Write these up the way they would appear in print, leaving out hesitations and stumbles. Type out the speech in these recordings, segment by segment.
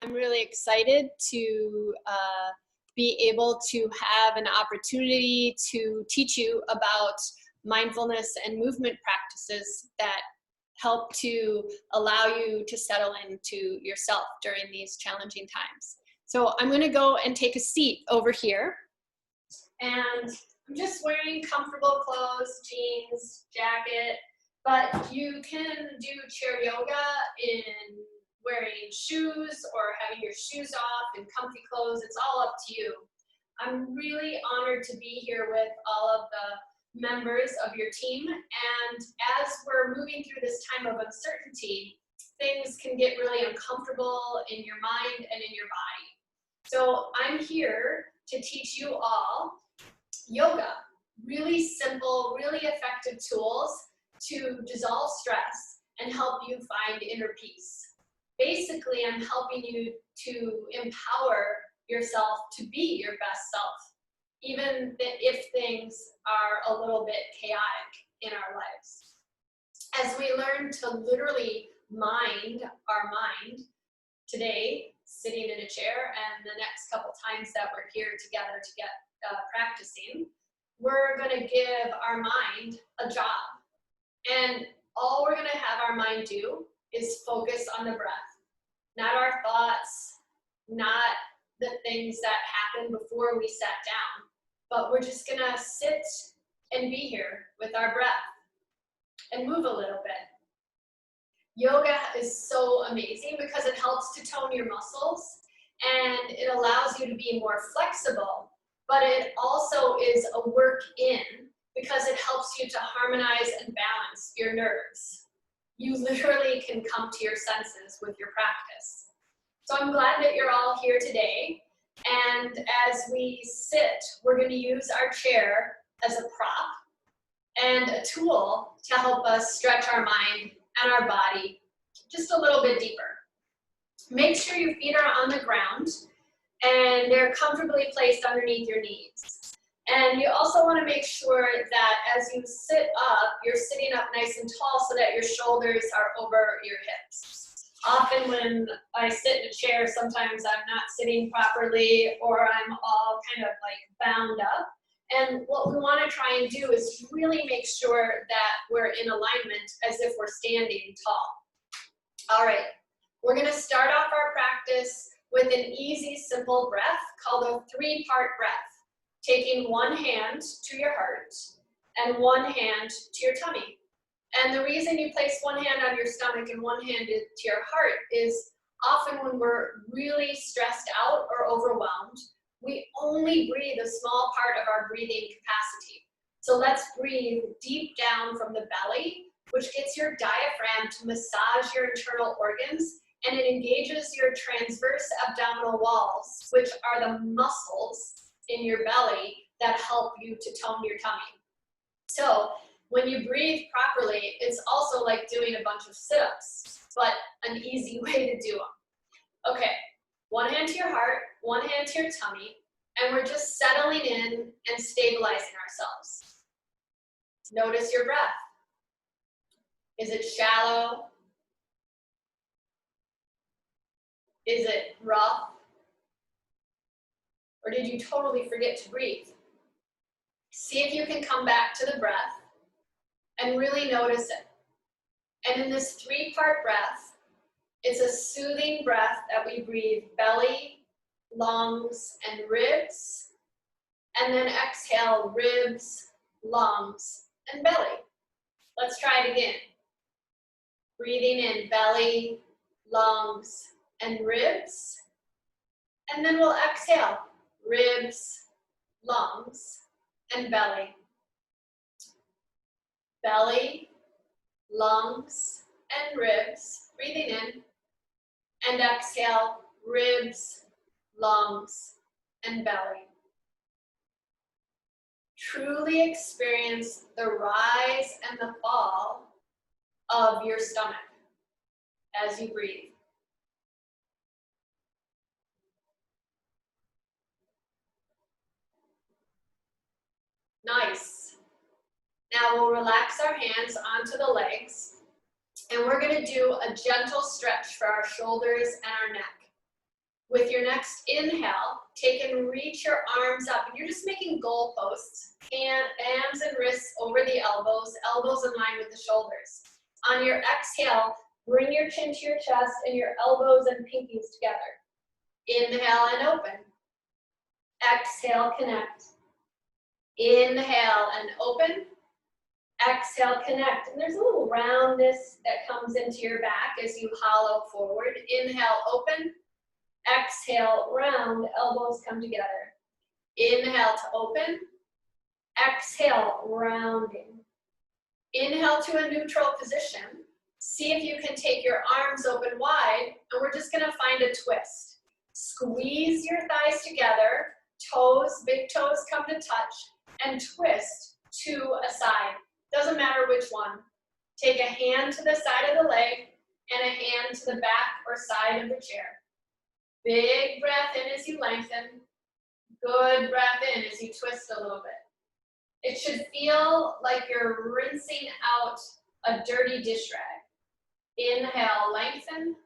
I'm really excited to be able to have an opportunity to teach you about mindfulness and movement practices that help to allow you to settle into yourself during these challenging times. So I'm going to go and take a seat over here, and I'm just wearing comfortable clothes, jeans, jacket, but you can do chair yoga in wearing shoes or having your shoes off and comfy clothes. It's all up to you. I'm really honored to be here with all of the members of your team, and as we're moving through this time of uncertainty, things can get really uncomfortable in your mind and in your body. So I'm here to teach you all yoga, really simple, really effective tools to dissolve stress and help you find inner peace. Basically, I'm helping you to empower yourself to be your best self, even if things are a little bit chaotic in our lives. As we learn to literally mind our mind today, sitting in a chair, and the next couple times that we're here together to get practicing, we're going to give our mind a job. And all we're going to have our mind do is focus on the breath, not our thoughts, not the things that happened before we sat down, but we're just going to sit and be here with our breath and move a little bit. Yoga is so amazing because it helps to tone your muscles and it allows you to be more flexible, but it also is a work in because it helps you to harmonize and balance your nerves. You literally can come to your senses with your practice. So I'm glad that you're all here today. And as we sit, we're going to use our chair as a prop and a tool to help us stretch our mind and our body just a little bit deeper. Make sure your feet are on the ground and they're comfortably placed underneath your knees. And you also want to make sure that as you sit up, you're sitting up nice and tall so that your shoulders are over your hips. Often when I sit in a chair, sometimes I'm not sitting properly or I'm all kind of like bound up. And what we want to try and do is really make sure that we're in alignment as if we're standing tall. All right, we're going to start off our practice with an easy, simple breath called a three-part breath, taking one hand to your heart and one hand to your tummy. And the reason you place one hand on your stomach and one hand to your heart is often when we're really stressed out or overwhelmed, we only breathe a small part of our breathing capacity. So let's breathe deep down from the belly, which gets your diaphragm to massage your internal organs, and it engages your transverse abdominal walls, which are the muscles in your belly that help you to tone your tummy. So when you breathe properly, it's also like doing a bunch of sit-ups, but an easy way to do them. Okay, one hand to your heart, one hand to your tummy, and we're just settling in and stabilizing ourselves. Notice your breath. Is it shallow? Is it rough? Or did you totally forget to breathe? See if you can come back to the breath and really notice it. And in this three-part breath, it's a soothing breath that we breathe belly, lungs, and ribs. And then exhale ribs, lungs, and belly. Let's try it again. Breathing in belly, lungs, and ribs. And then we'll exhale ribs, lungs, and belly. Belly, lungs, and ribs. Breathing in. And exhale ribs, lungs, and belly. Truly experience the rise and the fall of your stomach as you breathe. Nice. Now we'll relax our hands onto the legs, and we're going to do a gentle stretch for our shoulders and our neck. With your next inhale, take and reach your arms up. And you're just making goalposts, hands and wrists over the elbows, elbows in line with the shoulders. On your exhale, bring your chin to your chest and your elbows and pinkies together. Inhale and open. Exhale, connect. Inhale and open. Exhale, connect. And there's a little roundness that comes into your back as you hollow forward. Inhale, open. Exhale, round, elbows come together. Inhale to open. Exhale, rounding. Inhale to a neutral position. See if you can take your arms open wide, and we're just gonna find a twist. Squeeze your thighs together, toes, big toes come to touch, and twist to a side. Doesn't matter which one. Take a hand to the side of the leg and a hand to the back or side of the chair. Big breath in as you lengthen. Good breath in as you twist a little bit. It should feel like you're rinsing out a dirty dish rag. Inhale, lengthen.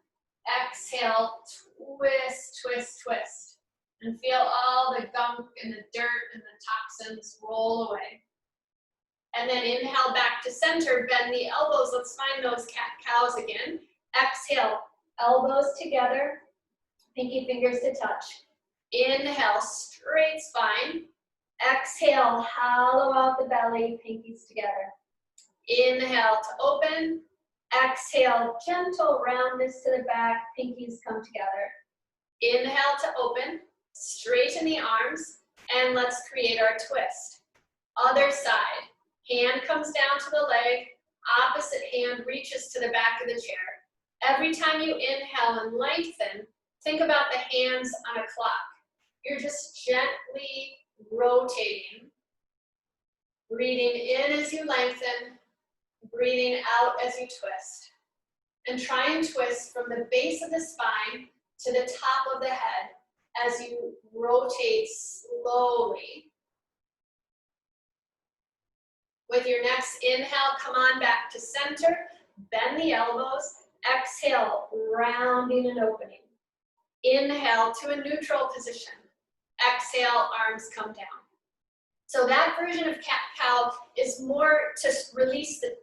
Exhale, twist, twist, twist. And feel all the gunk and the dirt and the toxins roll away. And then inhale back to center, bend the elbows. Let's find those cat-cows again. Exhale, elbows together, pinky fingers to touch. Inhale, straight spine. Exhale, hollow out the belly, pinkies together. Inhale to open. Exhale, gentle roundness to the back, pinkies come together. Inhale to open, straighten the arms, and let's create our twist. Other side, hand comes down to the leg, opposite hand reaches to the back of the chair. Every time you inhale and lengthen, think about the hands on a clock. You're just gently rotating, breathing in as you lengthen, breathing out as you twist. And try and twist from the base of the spine to the top of the head as you rotate slowly. With your next inhale, come on back to center, bend the elbows, exhale, rounding and opening. Inhale to a neutral position. Exhale, arms come down. So that version of cat-cow is more to release the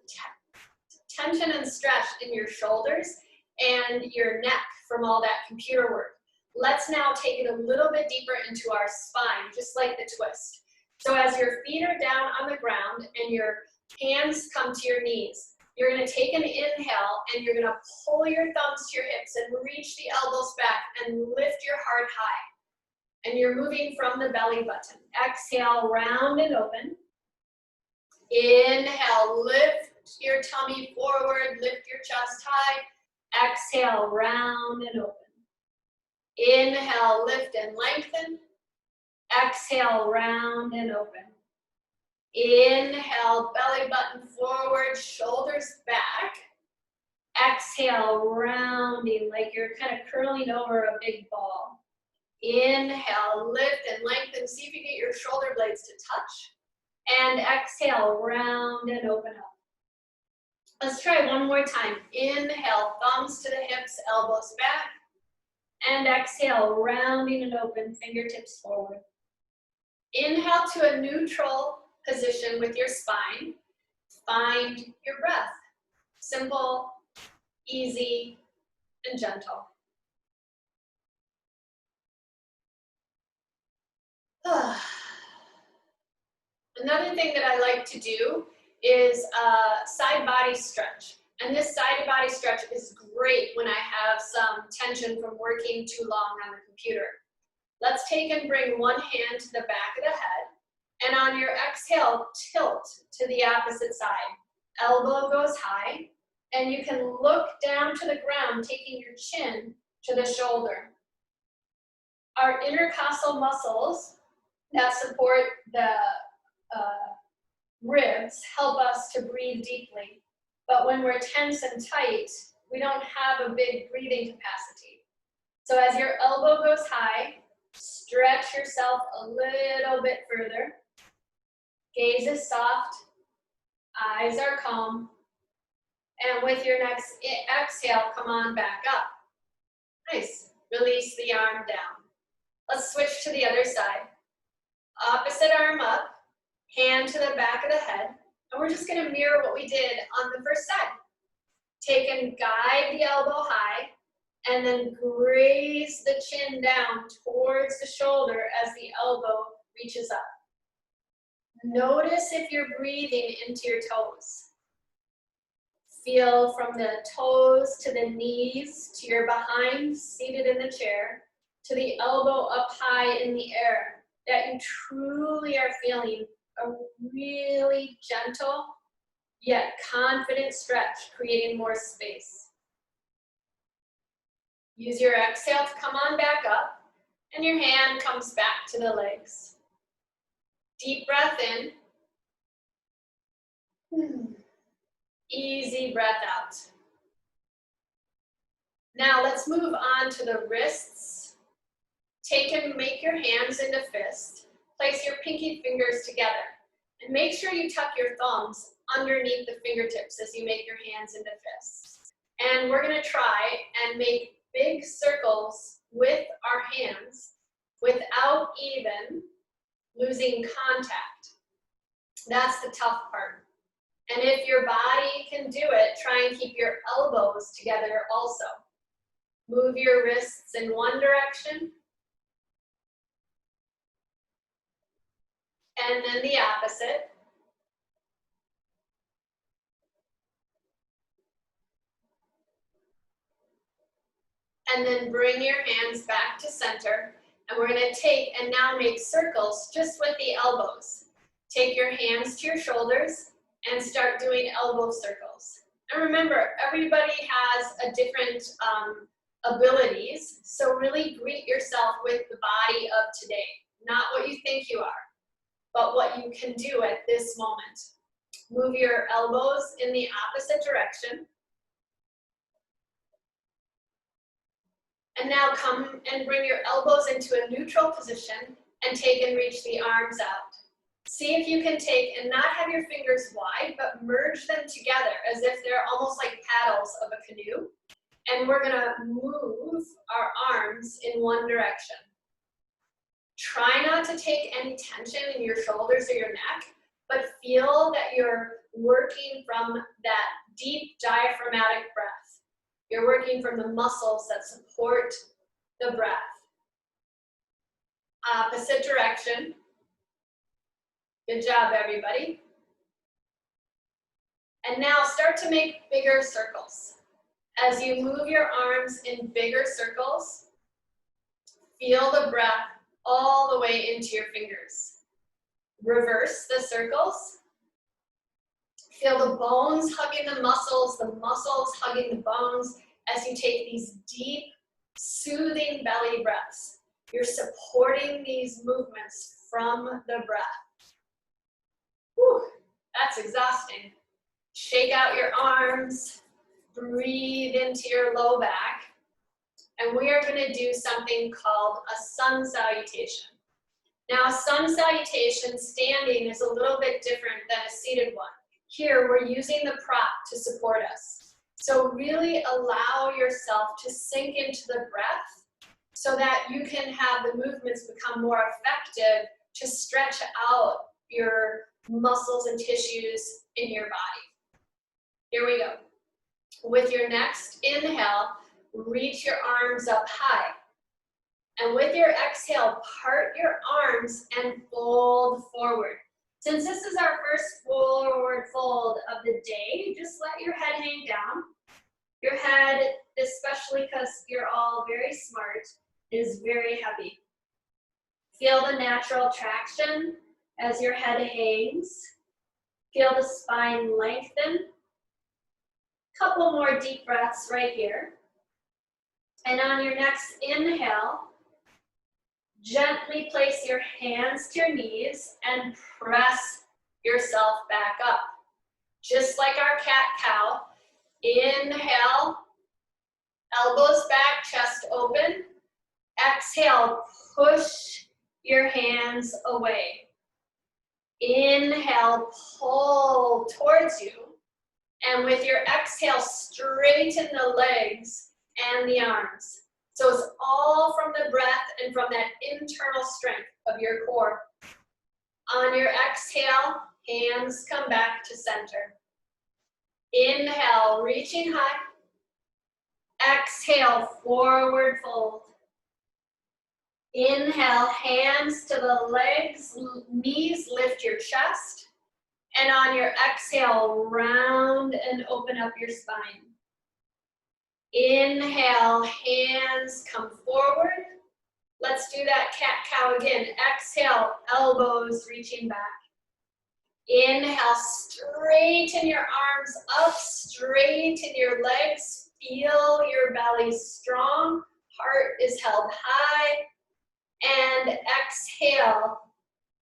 tension and stretch in your shoulders and your neck from all that computer work. Let's now take it a little bit deeper into our spine, just like the twist. So as your feet are down on the ground and your hands come to your knees, you're gonna take an inhale and you're gonna pull your thumbs to your hips and reach the elbows back and lift your heart high. And you're moving from the belly button. Exhale, round and open. Inhale, lift your tummy forward, lift your chest high. Exhale, round and open. Inhale, lift and lengthen. Exhale, round and open. Inhale, belly button forward, shoulders back. Exhale, rounding like you're kind of curling over a big ball. Inhale, lift and lengthen. See if you get your shoulder blades to touch. And exhale, round and open up. Let's try one more time. Inhale, thumbs to the hips, elbows back. And exhale, rounding and open, fingertips forward. Inhale to a neutral position with your spine. Find your breath. Simple, easy, and gentle. Another thing that I like to do is a side body stretch. And this side body stretch is great when I have some tension from working too long on the computer. Let's take and bring one hand to the back of the head. And on your exhale, tilt to the opposite side. Elbow goes high. And you can look down to the ground, taking your chin to the shoulder. Our intercostal muscles that support the ribs help us to breathe deeply. But when we're tense and tight, we don't have a big breathing capacity. So as your elbow goes high, stretch yourself a little bit further. Gaze is soft, eyes are calm. And with your next exhale, come on back up. Nice. Release the arm down. Let's switch to the other side. Opposite arm up, hand to the back of the head, and we're just gonna mirror what we did on the first side. Take and guide the elbow high, and then graze the chin down towards the shoulder as the elbow reaches up. Notice if you're breathing into your toes. Feel from the toes to the knees, to your behind, seated in the chair, to the elbow up high in the air, that you truly are feeling a really gentle yet confident stretch, creating more space. Use your exhale to come on back up, and your hand comes back to the legs. Deep breath in. Easy breath out. Now let's move on to the wrists. Take and make your hands into fists. Place your pinky fingers together. And make sure you tuck your thumbs underneath the fingertips as you make your hands into fists. And we're gonna try and make big circles with our hands without even losing contact. That's the tough part. And if your body can do it, try and keep your elbows together also. Move your wrists in one direction, and then the opposite. And then bring your hands back to center. And we're gonna take and now make circles just with the elbows. Take your hands to your shoulders and start doing elbow circles. And remember, everybody has a different abilities, so really greet yourself with the body of today. Not what you think you are, but what you can do at this moment. Move your elbows in the opposite direction. And now come and bring your elbows into a neutral position and take and reach the arms out. See if you can take and not have your fingers wide, but merge them together as if they're almost like paddles of a canoe. And we're gonna move our arms in one direction. Try not to take any tension in your shoulders or your neck, but feel that you're working from that deep diaphragmatic breath. You're working from the muscles that support the breath. Opposite direction. Good job, everybody. And now start to make bigger circles. As you move your arms in bigger circles, feel the breath all the way into your fingers. Reverse the circles. Feel the bones hugging the muscles hugging the bones as you take these deep, soothing belly breaths. You're supporting these movements from the breath. Whew, that's exhausting. Shake out your arms, breathe into your low back, and we are gonna do something called a sun salutation. Now, a sun salutation standing is a little bit different than a seated one. Here, we're using the prop to support us. So really allow yourself to sink into the breath so that you can have the movements become more effective to stretch out your muscles and tissues in your body. Here we go. With your next inhale, reach your arms up high. And with your exhale, part your arms and fold forward. Since this is our first forward fold of the day, just let your head hang down. Your head, especially because you're all very smart, is very heavy. Feel the natural traction as your head hangs. Feel the spine lengthen. Couple more deep breaths right here. And on your next inhale, gently place your hands to your knees and press yourself back up. Just like our cat-cow. Inhale, elbows back, chest open. Exhale, push your hands away. Inhale, pull towards you. And with your exhale, straighten the legs and the arms. So it's all from the breath and from that internal strength of your core. On your exhale, hands come back to center. Inhale, reaching high. Exhale, forward fold. Inhale, hands to the legs, knees, lift your chest. And on your exhale, round and open up your spine. Inhale, hands come forward. Let's do that cat-cow again. Exhale, elbows reaching back. Inhale, straighten your arms up, straighten your legs. Feel your belly strong. Heart is held high. And exhale,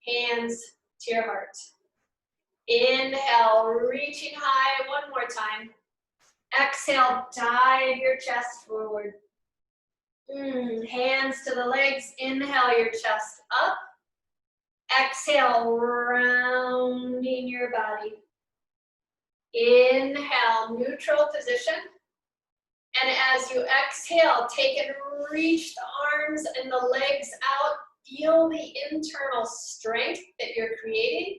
hands to your heart. Inhale, reaching high. One more time. Exhale, dive your chest forward. Hands to the legs. Inhale your chest up. Exhale, rounding your body. Inhale, neutral position. And as you exhale, take and reach the arms and the legs out. Feel the internal strength that you're creating.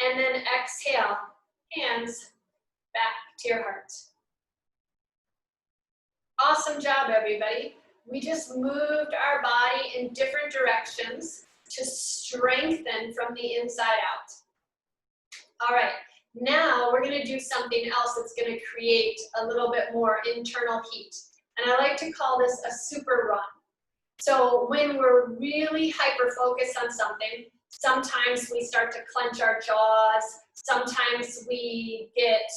And then exhale, hands back to your heart. Awesome job, everybody. We just moved our body in different directions to strengthen from the inside out. All right, now we're gonna do something else that's gonna create a little bit more internal heat. And I like to call this a super run. So when we're really hyper-focused on something, sometimes we start to clench our jaws, sometimes we get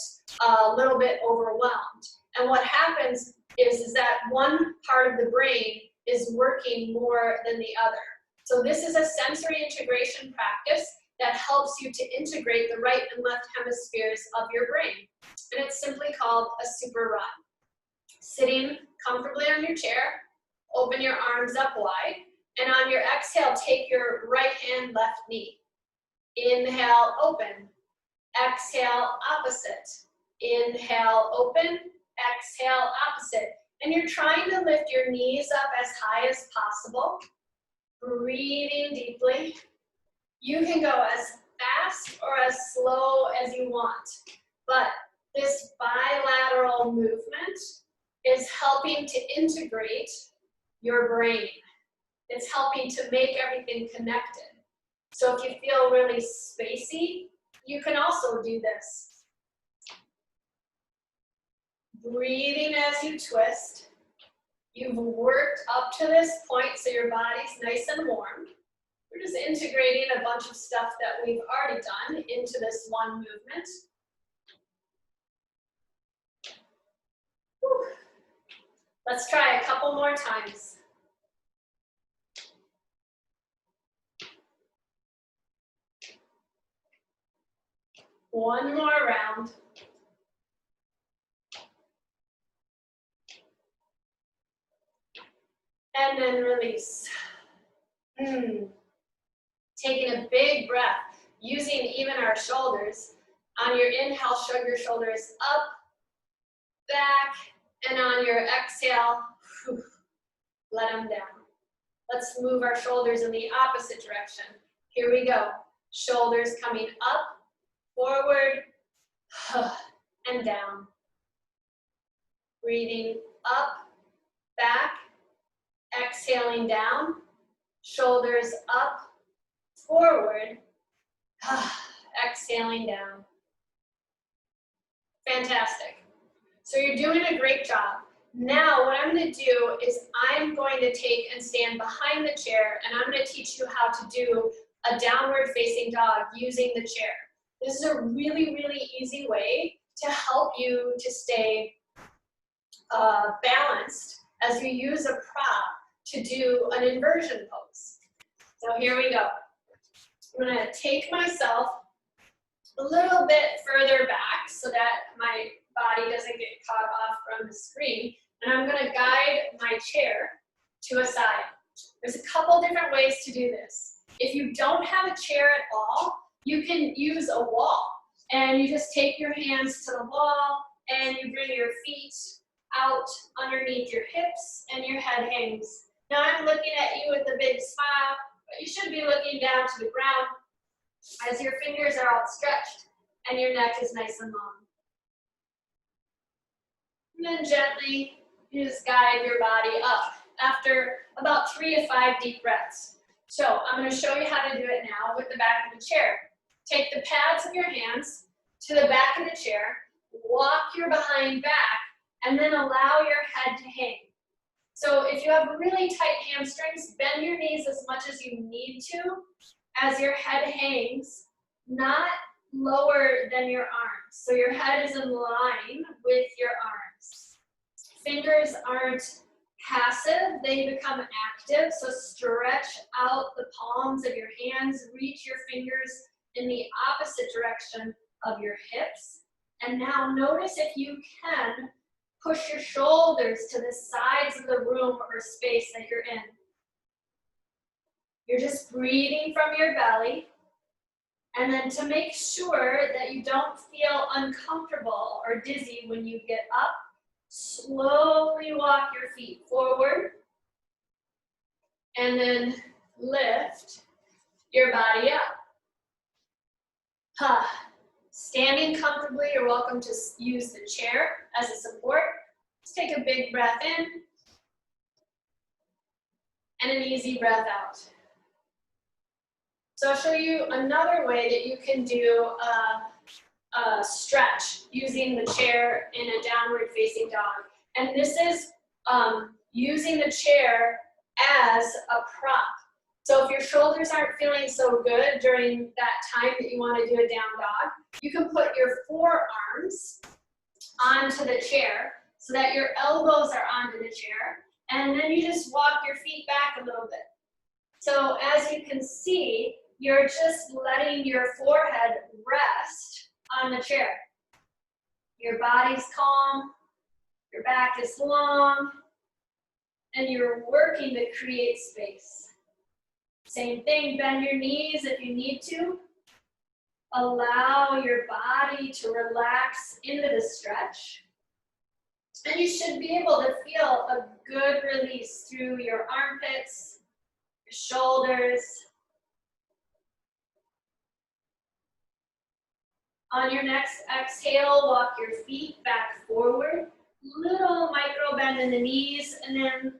a little bit overwhelmed. And what happens is that one part of the brain is working more than the other. So this is a sensory integration practice that helps you to integrate the right and left hemispheres of your brain. And it's simply called a super run. Sitting comfortably on your chair, open your arms up wide, and on your exhale, take your right hand, left knee. Inhale, open. Exhale, opposite. Inhale, open. Exhale, opposite. And you're trying to lift your knees up as high as possible. Breathing deeply. You can go as fast or as slow as you want, but this bilateral movement is helping to integrate your brain. It's helping to make everything connected. So if you feel really spacey, you can also do this. Breathing as you twist. You've worked up to this point so your body's nice and warm. We're just integrating a bunch of stuff that we've already done into this one movement. Whew. Let's try a couple more times. One more round. And then release. Taking a big breath, using even our shoulders. On your inhale, shrug your shoulders up, back, and on your exhale, let them down. Let's move our shoulders in the opposite direction. Here we go. Shoulders coming up, forward, and down. Breathing up, back, exhaling down, shoulders up, forward, exhaling down. Fantastic. So you're doing a great job. Now what I'm going to do is I'm going to take and stand behind the chair, and I'm going to teach you how to do a downward facing dog using the chair. This is a really, really easy way to help you to stay balanced as you use a prop to do an inversion pose. So here we go. I'm going to take myself a little bit further back so that my body doesn't get caught off from the screen, and I'm going to guide my chair to a side. There's a couple different ways to do this. If you don't have a chair at all, you can use a wall, and you just take your hands to the wall and you bring your feet out underneath your hips and your head hangs. Now I'm looking at you with a big smile, but you should be looking down to the ground as your fingers are outstretched and your neck is nice and long. And then gently, you just guide your body up after about 3 to 5 deep breaths. So I'm going to show you how to do it now with the back of the chair. Take the pads of your hands to the back of the chair, walk your behind back, and then allow your head to hang. So if you have really tight hamstrings, bend your knees as much as you need to as your head hangs, not lower than your arms. So your head is in line with your arms. Fingers aren't passive, they become active. So stretch out the palms of your hands, reach your fingers in the opposite direction of your hips. And now notice if you can push your shoulders to the sides of the room or space that you're in. You're just breathing from your belly. And then to make sure that you don't feel uncomfortable or dizzy when you get up, slowly walk your feet forward. And then lift your body up. Standing comfortably, you're welcome to use the chair as a support. Just take a big breath in and an easy breath out. So I'll show you another way that you can do a stretch using the chair in a downward facing dog. And this is using the chair as a prop. So if your shoulders aren't feeling so good during that time that you want to do a down dog, you can put your forearms onto the chair so that your elbows are onto the chair, and then you just walk your feet back a little bit. So as you can see, you're just letting your forehead rest on the chair. Your body's calm, your back is long, and you're working to create space. Same thing, bend your knees if you need to. Allow your body to relax into the stretch. And you should be able to feel a good release through your armpits, your shoulders. On your next exhale, walk your feet back forward. Little micro bend in the knees, and then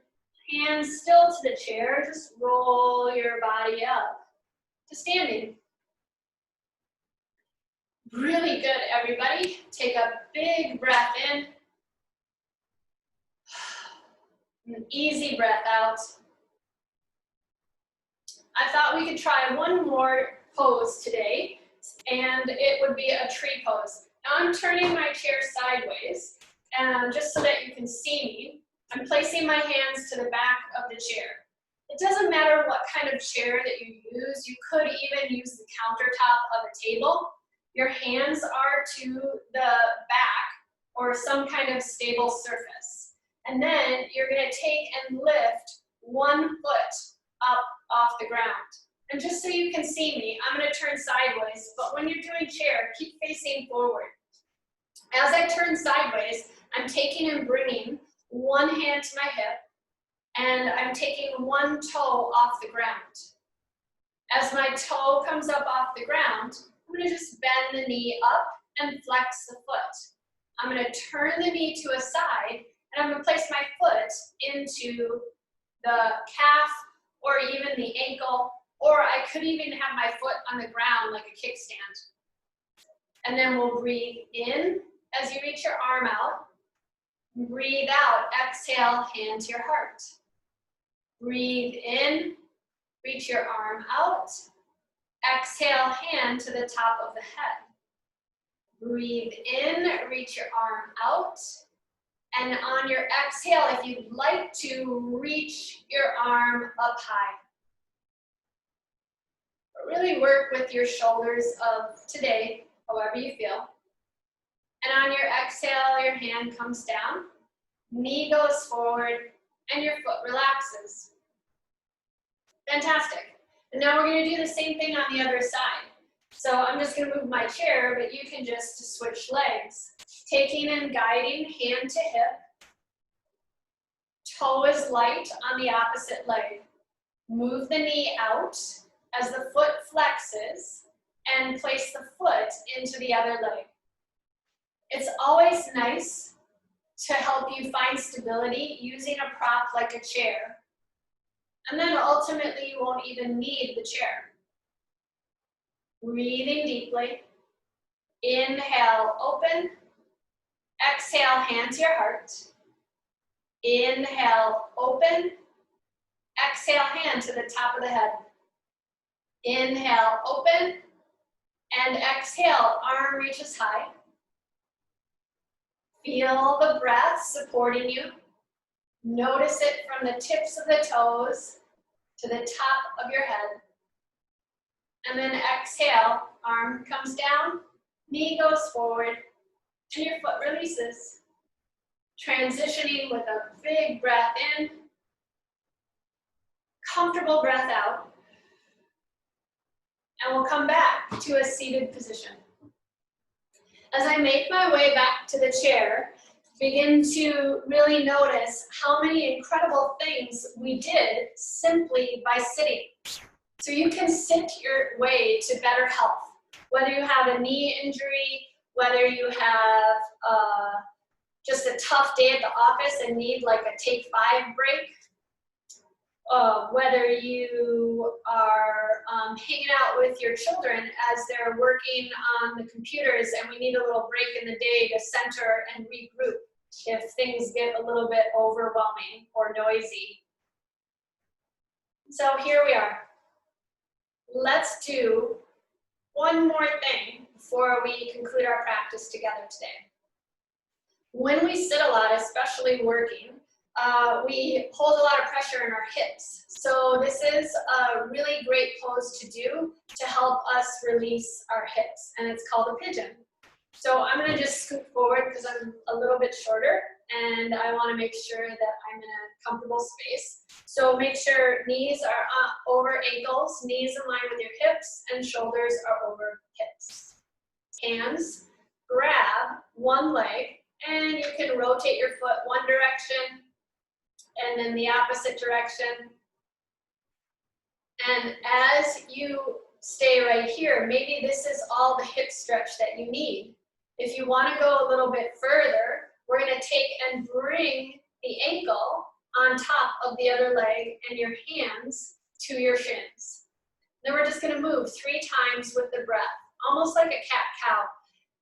hands still to the chair. Just roll your body up to standing. Really good, everybody. Take a big breath in. An easy breath out. I thought we could try one more pose today, and it would be a tree pose. Now I'm turning my chair sideways, just so that you can see me. I'm placing my hands to the back of the chair. It doesn't matter what kind of chair that you use. You could even use the countertop of a table. Your hands are to the back or some kind of stable surface. And then you're going to take and lift one foot up off the ground. And just so you can see me, I'm going to turn sideways, but when you're doing chair, keep facing forward. As I turn sideways, I'm taking and bringing one hand to my hip, and I'm taking one toe off the ground. As my toe comes up off the ground, I'm going to just bend the knee up and flex the foot. I'm going to turn the knee to a side, and I'm going to place my foot into the calf or even the ankle, or I could even have my foot on the ground like a kickstand. And then we'll breathe in as you reach your arm out. Breathe out, exhale, hand to your heart. Breathe in, reach your arm out. Exhale, hand to the top of the head. Breathe in, reach your arm out. And on your exhale, if you'd like to, reach your arm up high. But really work with your shoulders of today, however you feel. And on your exhale, your hand comes down, knee goes forward, and your foot relaxes. Fantastic. And now we're going to do the same thing on the other side. So I'm just going to move my chair, but you can just switch legs. Taking and guiding hand to hip. Toe is light on the opposite leg. Move the knee out as the foot flexes and place the foot into the other leg. It's always nice to help you find stability using a prop like a chair. And then ultimately you won't even need the chair. Breathing deeply. Inhale, open. Exhale, hand to your heart. Inhale, open. Exhale, hand to the top of the head. Inhale, open. And exhale, arm reaches high. Feel the breath supporting you. Notice it from the tips of the toes to the top of your head. And then exhale, arm comes down, knee goes forward, and your foot releases. Transitioning with a big breath in, comfortable breath out, and we'll come back to a seated position. As I make my way back to the chair, begin to really notice how many incredible things we did simply by sitting. So you can sit your way to better health. Whether you have a knee injury, whether you have just a tough day at the office and need like a take 5 break, whether you are hanging out with your children as they're working on the computers and we need a little break in the day to center and regroup if things get a little bit overwhelming or noisy. So here we are. Let's do one more thing before we conclude our practice together today. When we sit a lot, especially working, we hold a lot of pressure in our hips. So this is a really great pose to do to help us release our hips, and it's called a pigeon. So I'm gonna just scoot forward because I'm a little bit shorter and I wanna make sure that I'm in a comfortable space. So make sure knees are over ankles, knees in line with your hips, and shoulders are over hips. Hands grab one leg, and you can rotate your foot one direction and then the opposite direction. And as you stay right here, maybe this is all the hip stretch that you need. If you want to go a little bit further, we're going to take and bring the ankle on top of the other leg and your hands to your shins. Then we're just going to move 3 times with the breath, almost like a cat-cow.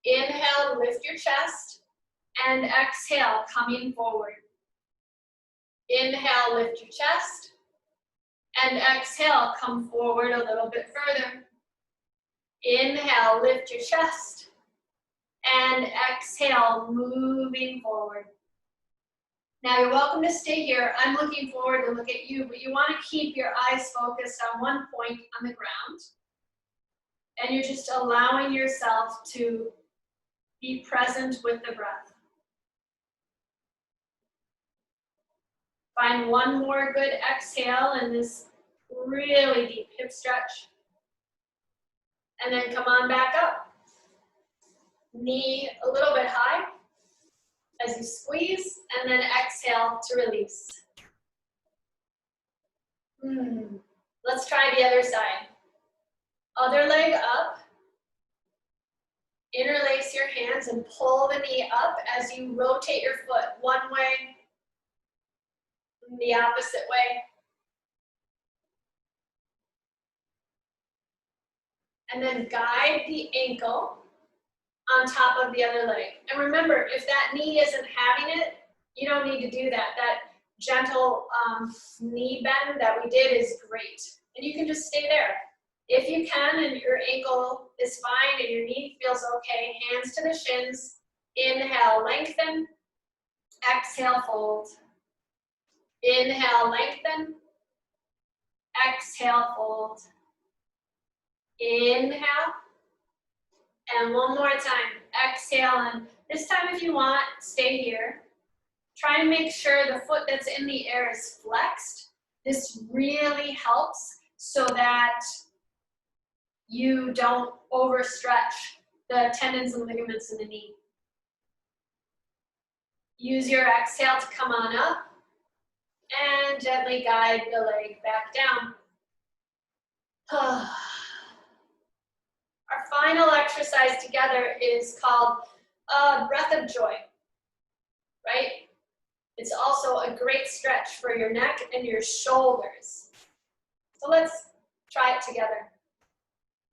Inhale, lift your chest, and exhale, coming forward. Inhale, lift your chest, and exhale, come forward a little bit further. Inhale, lift your chest, and exhale, moving forward. Now you're welcome to stay here. I'm looking forward to look at you, but you want to keep your eyes focused on one point on the ground. And you're just allowing yourself to be present with the breath. Find one more good exhale in this really deep hip stretch. And then come on back up. Knee a little bit high as you squeeze, and then exhale to release. Let's try the other side. Other leg up. Interlace your hands and pull the knee up as you rotate your foot one way, the opposite way. And then guide the ankle on top of the other leg. And remember, if that knee isn't having it, you don't need to do that. That gentle knee bend that we did is great. And you can just stay there. If you can and your ankle is fine and your knee feels okay, hands to the shins. Inhale, lengthen. Exhale, fold. Inhale, lengthen. Exhale, fold. Inhale. And one more time. Exhale, and this time if you want, stay here. Try and make sure the foot that's in the air is flexed. This really helps so that you don't overstretch the tendons and ligaments in the knee. Use your exhale to come on up. And gently guide the leg back down. Our final exercise together is called breath of joy, right? It's also a great stretch for your neck and your shoulders. So let's try it together.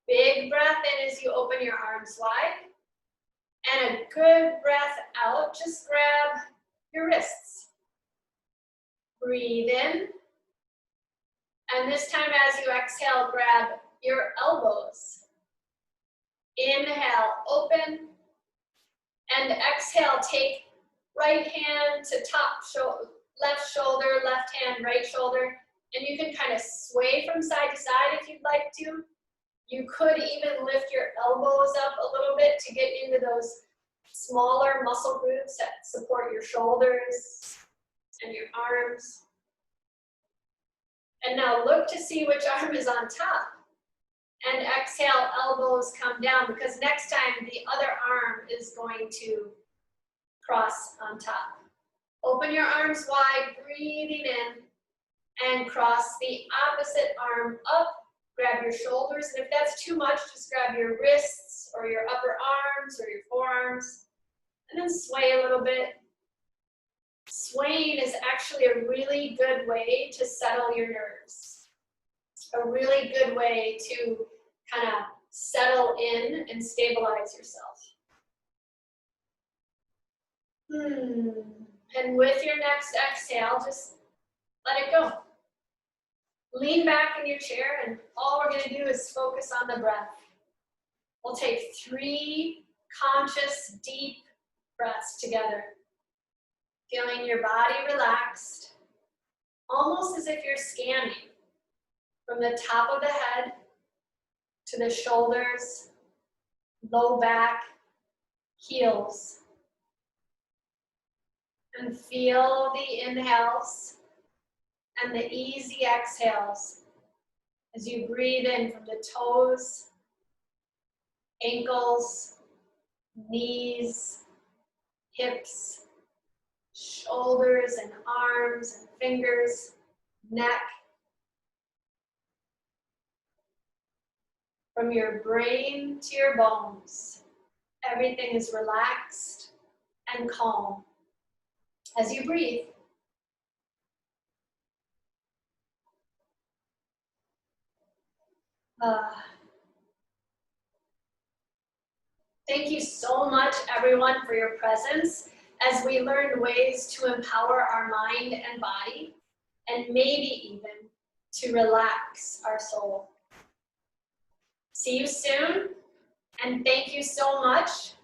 Big breath in as you open your arms wide. And a good breath out, just grab your wrists. Breathe in. And this time as you exhale, grab your elbows. Inhale, open. And exhale, take right hand to top left shoulder, left hand, right shoulder. And you can kind of sway from side to side if you'd like to. You could even lift your elbows up a little bit to get into those smaller muscle groups that support your shoulders and your arms. And now look to see which arm is on top. And exhale, elbows come down, because next time the other arm is going to cross on top. Open your arms wide, breathing in, and cross the opposite arm up. Grab your shoulders, and if that's too much, just grab your wrists or your upper arms or your forearms, and then sway a little bit. Swaying is actually a really good way to settle your nerves. A really good way to kind of settle in and stabilize yourself. And with your next exhale, just let it go. Lean back in your chair, and all we're going to do is focus on the breath. We'll take 3 conscious, deep breaths together. Feeling your body relaxed, almost as if you're scanning from the top of the head to the shoulders, low back, heels. And feel the inhales and the easy exhales as you breathe in from the toes, ankles, knees, hips, shoulders and arms and fingers, neck. From your brain to your bones, everything is relaxed and calm as you breathe. Thank you so much, everyone, for your presence as we learn ways to empower our mind and body, and maybe even to relax our soul. See you soon, and thank you so much.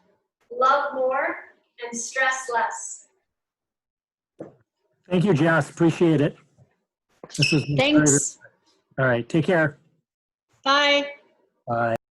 Love more and stress less. Thank you, Jess. Appreciate it. This was Thanks. all right. Take care. Bye. Bye.